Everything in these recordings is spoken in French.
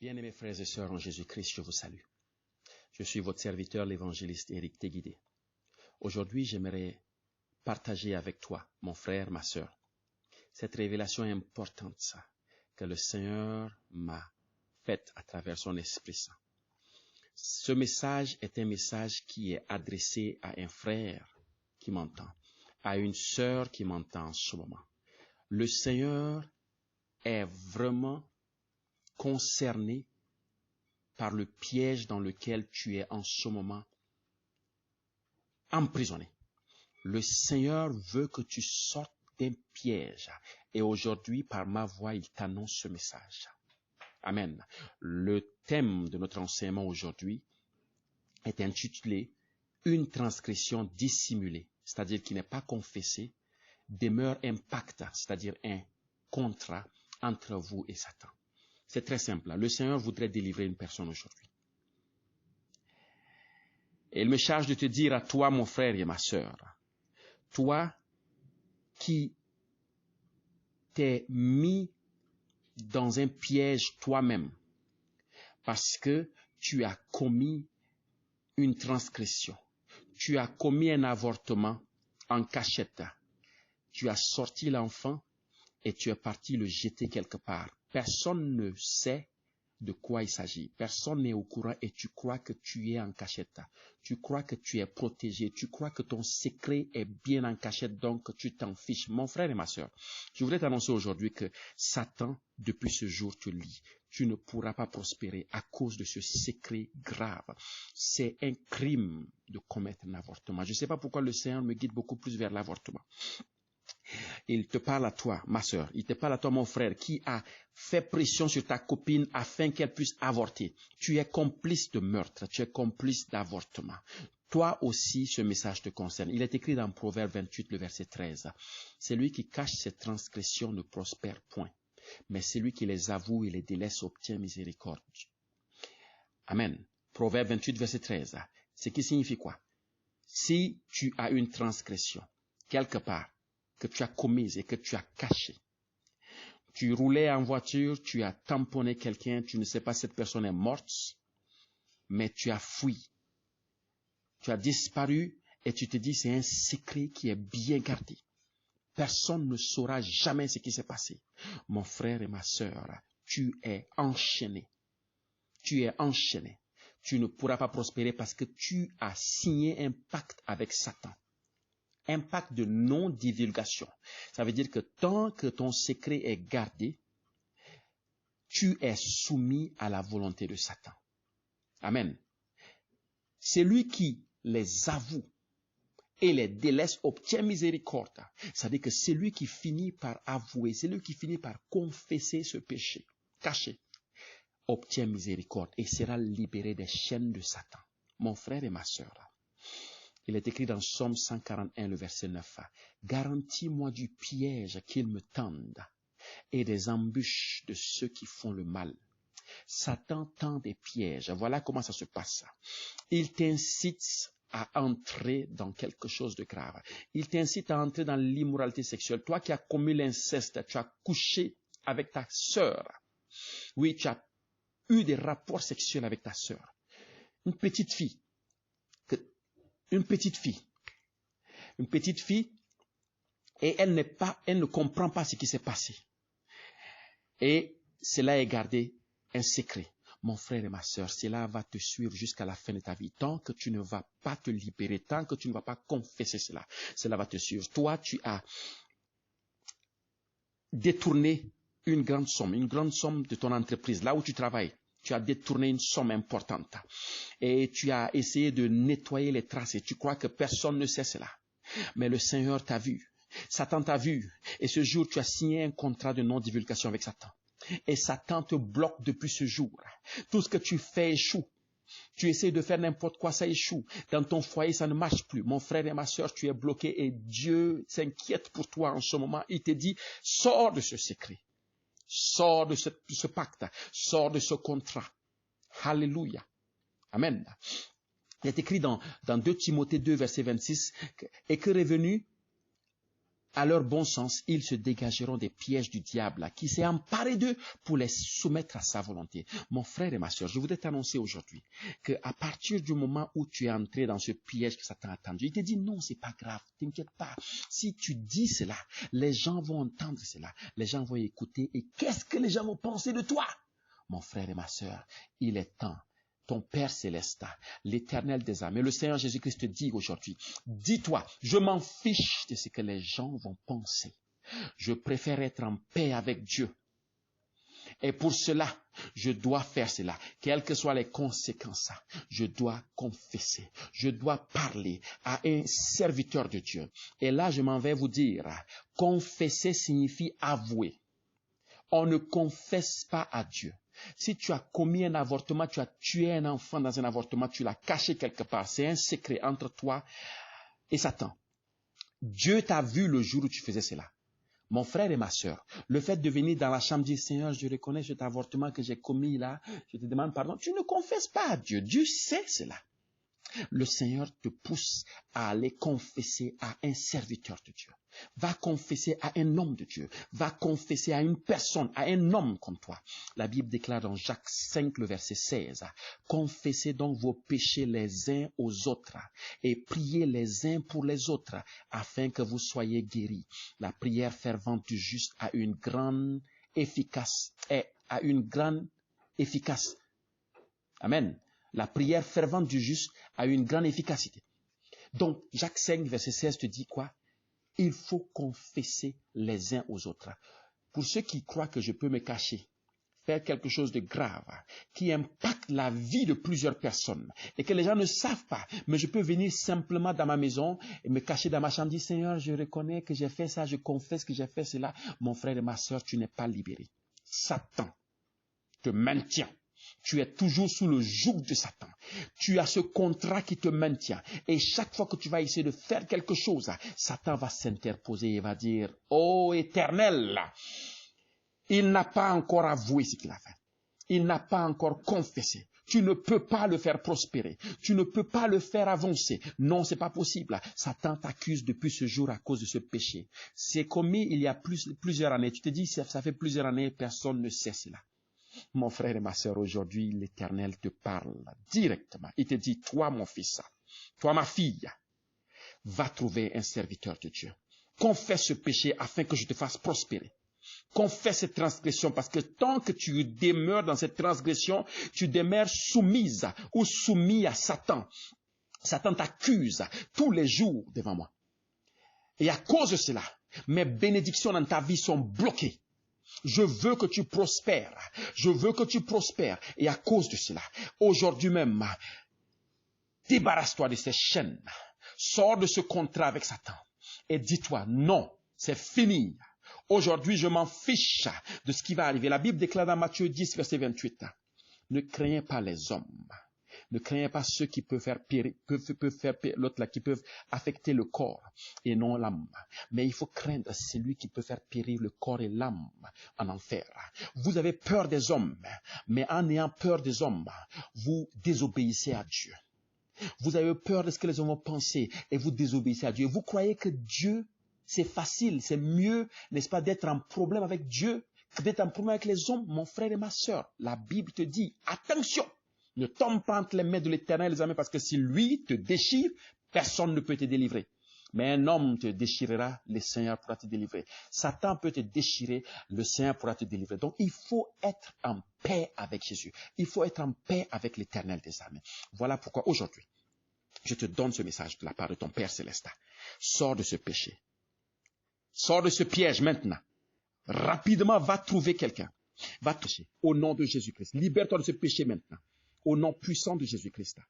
Bien-aimés frères et sœurs en Jésus-Christ, je vous salue. Je suis votre serviteur, l'évangéliste Éric Téguidé. Aujourd'hui, j'aimerais partager avec toi, mon frère, ma sœur, cette révélation importante, ça, que le Seigneur m'a faite à travers son Esprit Saint. Ce message est un message qui est adressé à un frère qui m'entend, à une sœur qui m'entend en ce moment. Le Seigneur est vraiment concerné par le piège dans lequel tu es en ce moment emprisonné. Le Seigneur veut que tu sortes d'un piège. Et aujourd'hui, par ma voix, il t'annonce ce message. Amen. Le thème de notre enseignement aujourd'hui est intitulé « Une transgression dissimulée », c'est-à-dire qui n'est pas confessée, demeure un pacte, c'est-à-dire un contrat entre vous et Satan. C'est très simple. Le Seigneur voudrait délivrer une personne aujourd'hui. Et il me charge de te dire à toi, mon frère et ma sœur, toi qui t'es mis dans un piège toi-même parce que tu as commis une transgression, tu as commis un avortement en cachette, tu as sorti l'enfant et tu es parti le jeter quelque part. Personne ne sait de quoi il s'agit. Personne n'est au courant et tu crois que tu es en cachette. Tu crois que tu es protégé. Tu crois que ton secret est bien en cachette, donc tu t'en fiches. Mon frère et ma sœur, je voudrais t'annoncer aujourd'hui que Satan, depuis ce jour, te lie. Tu ne pourras pas prospérer à cause de ce secret grave. C'est un crime de commettre un avortement. Je ne sais pas pourquoi le Seigneur me guide beaucoup plus vers l'avortement. Il te parle à toi, ma sœur, il te parle à toi, mon frère, qui a fait pression sur ta copine afin qu'elle puisse avorter. Tu es complice de meurtre, tu es complice d'avortement. Toi aussi, ce message te concerne. Il est écrit dans Proverbe 28, le verset 13. Celui qui cache ses transgressions ne prospère point, mais celui qui les avoue et les délaisse obtient miséricorde. Amen. Proverbe 28, verset 13. Ce qui signifie quoi? Si tu as une transgression, quelque part, que tu as commise et que tu as caché. Tu roulais en voiture, tu as tamponné quelqu'un, tu ne sais pas si cette personne est morte, mais tu as fui. Tu as disparu et tu te dis c'est un secret qui est bien gardé. Personne ne saura jamais ce qui s'est passé. Mon frère et ma sœur, tu es enchaîné. Tu es enchaîné. Tu ne pourras pas prospérer parce que tu as signé un pacte avec Satan. Un pacte de non-divulgation. Ça veut dire que tant que ton secret est gardé, tu es soumis à la volonté de Satan. Amen. C'est lui qui les avoue et les délaisse obtient miséricorde. Ça veut dire que c'est lui qui finit par avouer, c'est lui qui finit par confesser ce péché caché, obtient miséricorde et sera libéré des chaînes de Satan. Mon frère et ma sœur, il est écrit dans Psaume 141, le verset 9. Garantis-moi du piège qu'ils me tendent et des embûches de ceux qui font le mal. Satan tend des pièges. Voilà comment ça se passe. Il t'incite à entrer dans quelque chose de grave. Il t'incite à entrer dans l'immoralité sexuelle. Toi qui as commis l'inceste, tu as couché avec ta sœur. Oui, tu as eu des rapports sexuels avec ta sœur. Une petite fille, et elle ne comprend pas ce qui s'est passé. Et cela est gardé un secret. Mon frère et ma sœur, cela va te suivre jusqu'à la fin de ta vie. Tant que tu ne vas pas te libérer, tant que tu ne vas pas confesser cela, cela va te suivre. Toi, tu as détourné une grande somme de ton entreprise, là où tu travailles. Tu as détourné une somme importante et tu as essayé de nettoyer les traces et tu crois que personne ne sait cela. Mais le Seigneur t'a vu, Satan t'a vu et ce jour tu as signé un contrat de non-divulgation avec Satan. Et Satan te bloque depuis ce jour. Tout ce que tu fais échoue. Tu essaies de faire n'importe quoi, ça échoue. Dans ton foyer, ça ne marche plus. Mon frère et ma sœur, tu es bloqué et Dieu s'inquiète pour toi en ce moment. Il te dit, sors de ce secret. Sors de ce pacte, sors de ce contrat. Alléluia. Amen. Il est écrit dans 2 Timothée 2, verset 26, et que revenu à leur bon sens, ils se dégageront des pièges du diable qui s'est emparé d'eux pour les soumettre à sa volonté. Mon frère et ma sœur, je voudrais t'annoncer aujourd'hui qu'à partir du moment où tu es entré dans ce piège que Satan a tendu, il te dit non, c'est pas grave, t'inquiète pas. Si tu dis cela, les gens vont entendre cela, les gens vont écouter et qu'est-ce que les gens vont penser de toi? Mon frère et ma sœur, il est temps. Ton Père Céleste, l'Éternel des armées, le Seigneur Jésus-Christ te dit aujourd'hui, dis-toi, je m'en fiche de ce que les gens vont penser. Je préfère être en paix avec Dieu. Et pour cela, je dois faire cela. Quelles que soient les conséquences, je dois confesser. Je dois parler à un serviteur de Dieu. Et là, je m'en vais vous dire, confesser signifie avouer. On ne confesse pas à Dieu. Si tu as commis un avortement, tu as tué un enfant dans un avortement, tu l'as caché quelque part. C'est un secret entre toi et Satan. Dieu t'a vu le jour où tu faisais cela. Mon frère et ma sœur, le fait de venir dans la chambre dire, Seigneur, je reconnais cet avortement que j'ai commis là, je te demande pardon. Tu ne confesses pas à Dieu. Dieu sait cela. Le Seigneur te pousse à aller confesser à un serviteur de Dieu. Va confesser à un homme de Dieu. Va confesser à une personne, à un homme comme toi. La Bible déclare dans Jacques 5, le verset 16, « Confessez donc vos péchés les uns aux autres et priez les uns pour les autres afin que vous soyez guéris. La prière fervente du juste a une grande efficace. Amen. La prière fervente du juste a une grande efficacité. Donc, Jacques 5, verset 16 te dit quoi? Il faut confesser les uns aux autres. Pour ceux qui croient que je peux me cacher, faire quelque chose de grave, qui impacte la vie de plusieurs personnes, et que les gens ne savent pas, mais je peux venir simplement dans ma maison et me cacher dans ma chambre, dire, Seigneur, je reconnais que j'ai fait ça, je confesse que j'ai fait cela. Mon frère et ma sœur, tu n'es pas libéré. Satan te maintient. Tu es toujours sous le joug de Satan. Tu as ce contrat qui te maintient. Et chaque fois que tu vas essayer de faire quelque chose, Satan va s'interposer et va dire, ô Éternel, il n'a pas encore avoué ce qu'il a fait. Il n'a pas encore confessé. Tu ne peux pas le faire prospérer. Tu ne peux pas le faire avancer. Non, c'est pas possible. Satan t'accuse depuis ce jour à cause de ce péché. C'est commis il y a plusieurs années. Tu te dis, ça fait plusieurs années, personne ne sait cela. Mon frère et ma sœur, aujourd'hui, l'Éternel te parle directement. Il te dit, toi, mon fils, toi, ma fille, va trouver un serviteur de Dieu. Confesse ce péché afin que je te fasse prospérer. Confesse cette transgression parce que tant que tu demeures dans cette transgression, tu demeures soumise ou soumis à Satan. Satan t'accuse tous les jours devant moi. Et à cause de cela, mes bénédictions dans ta vie sont bloquées. Je veux que tu prospères. Je veux que tu prospères. Et à cause de cela, aujourd'hui même, débarrasse-toi de ces chaînes. Sors de ce contrat avec Satan. Et dis-toi, non, c'est fini. Aujourd'hui, je m'en fiche de ce qui va arriver. La Bible déclare dans Matthieu 10, verset 28. Ne craignez pas les hommes. Ne craignez pas ceux qui peuvent faire l'autre là, qui peuvent affecter le corps et non l'âme. Mais il faut craindre celui qui peut faire périr le corps et l'âme en enfer. Vous avez peur des hommes, mais en ayant peur des hommes, vous désobéissez à Dieu. Vous avez peur de ce que les hommes vont penser et vous désobéissez à Dieu. Vous croyez que Dieu, c'est facile, c'est mieux, n'est-ce pas, d'être en problème avec Dieu que d'être en problème avec les hommes, mon frère et ma sœur. La Bible te dit, attention! Ne tombe pas entre les mains de l'Éternel, les amis, parce que si lui te déchire, personne ne peut te délivrer. Mais un homme te déchirera, le Seigneur pourra te délivrer. Satan peut te déchirer, le Seigneur pourra te délivrer. Donc, il faut être en paix avec Jésus. Il faut être en paix avec l'Éternel des armées. Voilà pourquoi aujourd'hui, je te donne ce message de la part de ton Père Céleste. Sors de ce péché. Sors de ce piège maintenant. Rapidement, va trouver quelqu'un. Va toucher au nom de Jésus-Christ. Libère-toi de ce péché maintenant. Au nom puissant de Jésus-Christ.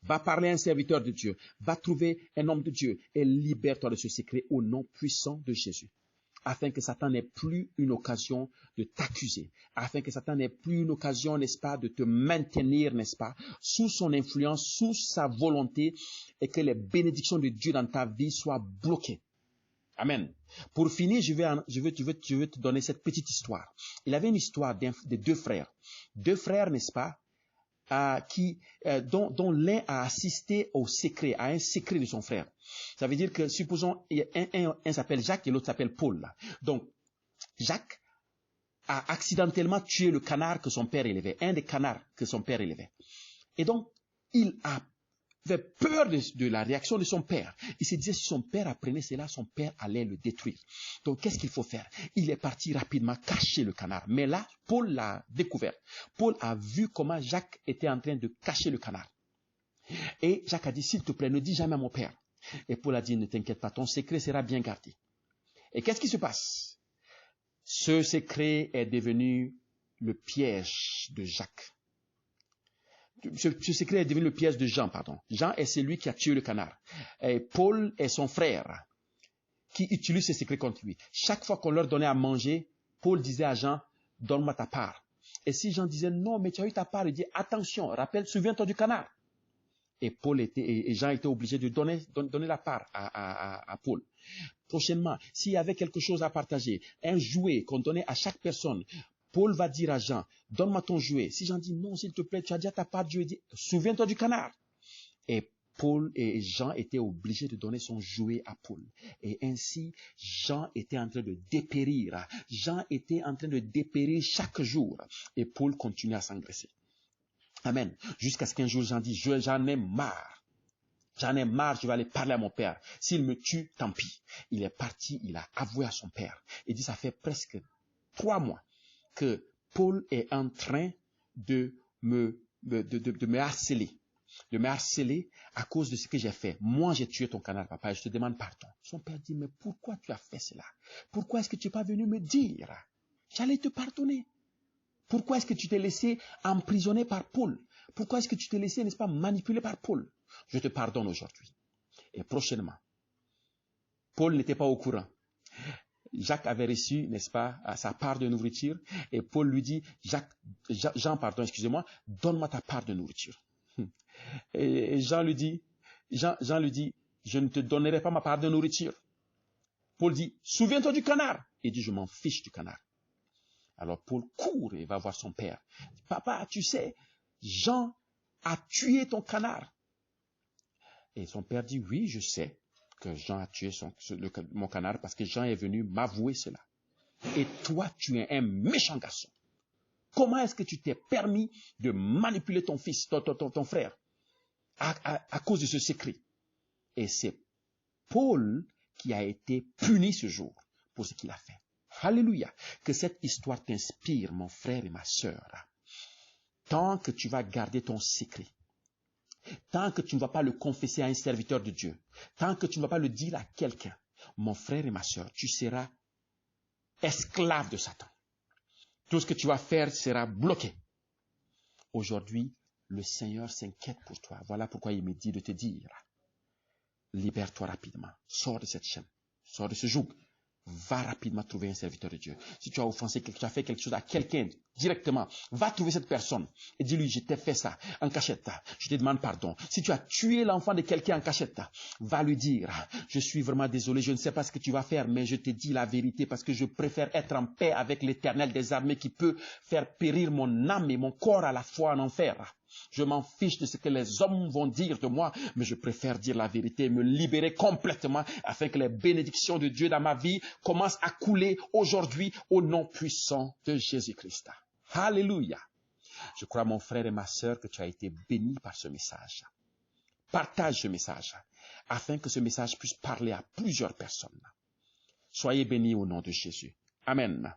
Va parler à un serviteur de Dieu. Va trouver un homme de Dieu et libère-toi de ce secret au nom puissant de Jésus. Afin que Satan n'ait plus une occasion de t'accuser. Afin que Satan n'ait plus une occasion, n'est-ce pas, de te maintenir, n'est-ce pas, sous son influence, sous sa volonté et que les bénédictions de Dieu dans ta vie soient bloquées. Amen. Pour finir, je veux te donner cette petite histoire. Il y avait une histoire de deux frères. Deux frères, n'est-ce pas, dont l'un a assisté au secret, à un secret de son frère. Ça veut dire que, supposons, un s'appelle Jacques et l'autre s'appelle Paul. Donc, Jacques a accidentellement tué le canard que son père élevait, un des canards que son père élevait. Et donc, il avait peur de la réaction de son père. Il se disait, si son père apprenait cela, son père allait le détruire. Donc, qu'est-ce qu'il faut faire? Il est parti rapidement cacher le canard. Mais là, Paul l'a découvert. Paul a vu comment Jacques était en train de cacher le canard. Et Jacques a dit, s'il te plaît, ne dis jamais à mon père. Et Paul a dit, ne t'inquiète pas, ton secret sera bien gardé. Et qu'est-ce qui se passe? Ce secret est devenu le piège de Jacques. Ce secret est devenu le piège de Jean, pardon. Jean est celui qui a tué le canard. Et Paul est son frère qui utilise ce secret contre lui. Chaque fois qu'on leur donnait à manger, Paul disait à Jean, donne-moi ta part. Et si Jean disait, non, mais tu as eu ta part, il dit, attention, rappelle, souviens-toi du canard. Et Jean étaient obligés de donner la part à Paul. Prochainement, s'il y avait quelque chose à partager, un jouet qu'on donnait à chaque personne, Paul va dire à Jean, donne-moi ton jouet. Si Jean dit, non, s'il te plaît, tu as déjà ta part de jouet, dit, souviens-toi du canard. Et Paul et Jean étaient obligés de donner son jouet à Paul. Et ainsi, Jean était en train de dépérir. Jean était en train de dépérir chaque jour. Et Paul continuait à s'engraisser. Amen. Jusqu'à ce qu'un jour, Jean dit, j'en ai marre. J'en ai marre, je vais aller parler à mon père. S'il me tue, tant pis. Il est parti, il a avoué à son père. Il dit, ça fait presque 3 mois que Paul est en train de me harceler. De me harceler à cause de ce que j'ai fait. Moi, j'ai tué ton canard, papa, et je te demande pardon. Son père dit, mais pourquoi tu as fait cela? Pourquoi est-ce que tu n'es pas venu me dire? J'allais te pardonner. Pourquoi est-ce que tu t'es laissé emprisonner par Paul? Pourquoi est-ce que tu t'es laissé, n'est-ce pas, manipuler par Paul? Je te pardonne aujourd'hui. Et prochainement, Paul n'était pas au courant. Jacques avait reçu, n'est-ce pas, sa part de nourriture. Et Paul lui dit, Jean, excusez-moi, donne-moi ta part de nourriture. Et Jean lui dit, je ne te donnerai pas ma part de nourriture. Paul dit, souviens-toi du canard. Il dit, je m'en fiche du canard. Alors Paul court et va voir son père. Papa, tu sais, Jean a tué ton canard. Et son père dit, oui, je sais que Jean a tué mon canard parce que Jean est venu m'avouer cela. Et toi, tu es un méchant garçon. Comment est-ce que tu t'es permis de manipuler ton fils, ton frère, à cause de ce secret? Et c'est Paul qui a été puni ce jour pour ce qu'il a fait. Alléluia. Que cette histoire t'inspire, mon frère et ma sœur. Tant que tu vas garder ton secret, tant que tu ne vas pas le confesser à un serviteur de Dieu, tant que tu ne vas pas le dire à quelqu'un, mon frère et ma sœur, tu seras esclave de Satan. Tout ce que tu vas faire sera bloqué. Aujourd'hui, le Seigneur s'inquiète pour toi. Voilà pourquoi il me dit de te dire, libère-toi rapidement. Sors de cette chaîne. Sors de ce joug. Va rapidement trouver un serviteur de Dieu. Si tu as offensé, tu as fait quelque chose à quelqu'un directement, va trouver cette personne et dis-lui, je t'ai fait ça en cachette, je te demande pardon. Si tu as tué l'enfant de quelqu'un en cachette, va lui dire, je suis vraiment désolé, je ne sais pas ce que tu vas faire, mais je te dis la vérité parce que je préfère être en paix avec l'Éternel des armées qui peut faire périr mon âme et mon corps à la fois en enfer. Je m'en fiche de ce que les hommes vont dire de moi, mais je préfère dire la vérité et me libérer complètement afin que les bénédictions de Dieu dans ma vie commencent à couler aujourd'hui au nom puissant de Jésus-Christ. Alléluia. Je crois, mon frère et ma sœur, que tu as été béni par ce message. Partage ce message afin que ce message puisse parler à plusieurs personnes. Soyez bénis au nom de Jésus. Amen.